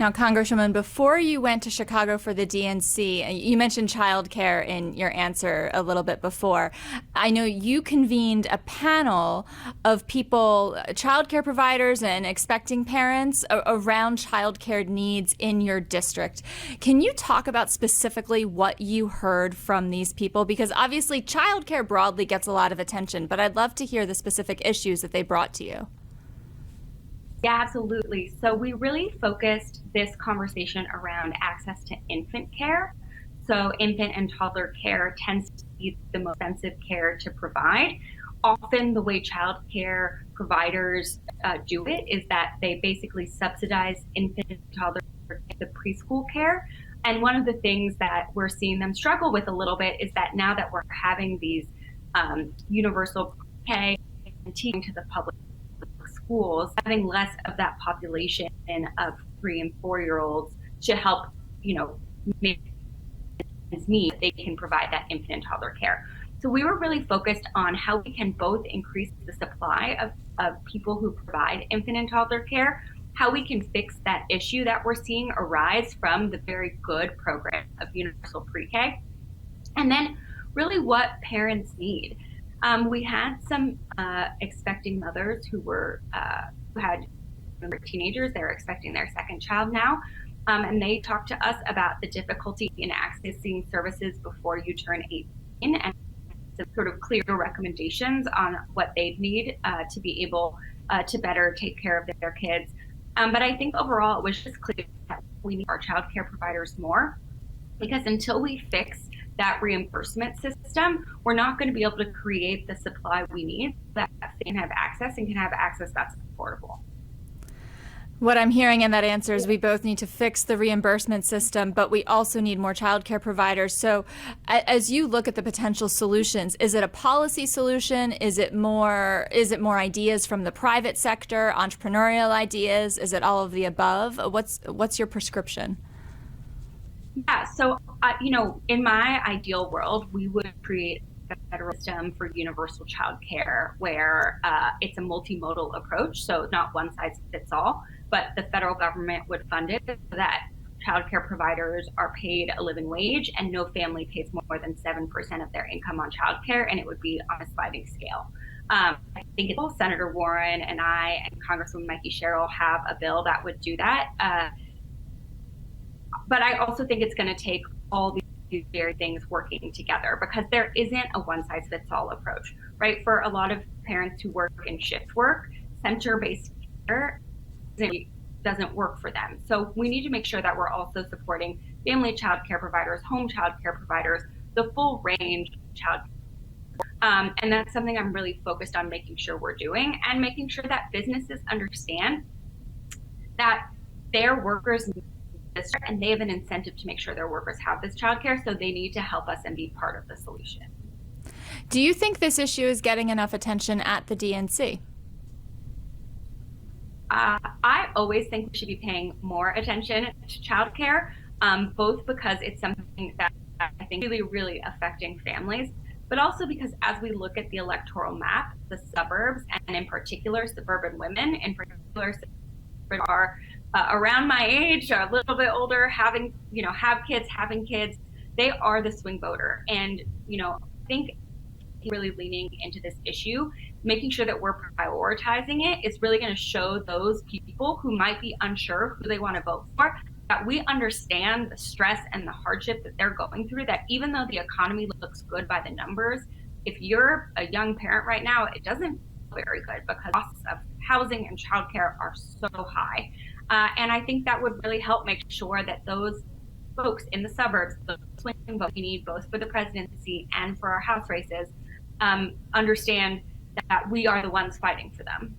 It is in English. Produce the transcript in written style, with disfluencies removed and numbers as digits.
Now, Congresswoman, before you went to Chicago for the DNC, you mentioned childcare in your answer a little bit before. I know you convened a panel of people, childcare providers and expecting parents around childcare needs in your district. Can you talk about specifically what you heard from these people? Because obviously childcare broadly gets a lot of attention, but I'd love to hear the specific issues that they brought to you. Yeah, absolutely. So we really focused this conversation around access to infant care. So infant and toddler care tends to be the most expensive care to provide. Often the way child care providers do it is that they basically subsidize infant and toddler care, the preschool care. And one of the things that we're seeing them struggle with a little bit is that now that we're having these universal pre-K and teaching to the public schools, having less of that population of 3 and 4-year-olds to help, make ends meet, they can provide that infant and toddler care. So we were really focused on how we can both increase the supply of people who provide infant and toddler care, how we can fix that issue that we're seeing arise from the very good program of universal pre-K, and then really what parents need. We had some expecting mothers who had teenagers. They're expecting their second child now. And they talked to us about the difficulty in accessing services before you turn 18 and some sort of clear recommendations on what they'd need to be able to better take care of their kids. But I think overall it was just clear that we need our child care providers more, because until we fix that reimbursement system, we're not going to be able to create the supply we need that they can have access that's affordable. What I'm hearing in that answer is we both need to fix the reimbursement system, but we also need more childcare providers. So as you look at the potential solutions, is it a policy solution? Is it more ideas from the private sector, entrepreneurial ideas? Is it all of the above? What's your prescription? Yeah, so, in my ideal world, we would create a federal system for universal child care where it's a multimodal approach, so not one size fits all, but the federal government would fund it so that child care providers are paid a living wage and no family pays more than 7% of their income on child care, and it would be on a sliding scale. I think Senator Warren and I and Congresswoman Mikey Sherrill have a bill that would do that. But I also think it's going to take all these very things working together, because there isn't a one-size-fits-all approach, right? For a lot of parents who work in shift work, center-based care doesn't work for them. So we need to make sure that we're also supporting family child care providers, home child care providers, the full range of child care. And that's something I'm really focused on making sure we're doing, and making sure that businesses understand that their workers need this, and they have an incentive to make sure their workers have this childcare, so they need to help us and be part of the solution. Do you think this issue is getting enough attention at the DNC? I always think we should be paying more attention to childcare, both because it's something that I think really, really affecting families, but also because as we look at the electoral map, the suburbs, and in particular suburban women, in particular are around my age, are a little bit older, have kids, they are the swing voter. And, I think really leaning into this issue, making sure that we're prioritizing it is really going to show those people who might be unsure who they want to vote for, that we understand the stress and the hardship that they're going through, that even though the economy looks good by the numbers, if you're a young parent right now, it doesn't feel very good because costs of housing and childcare are so high. And I think that would really help make sure that those folks in the suburbs, the swing vote we need both for the presidency and for our House races, understand that we are the ones fighting for them.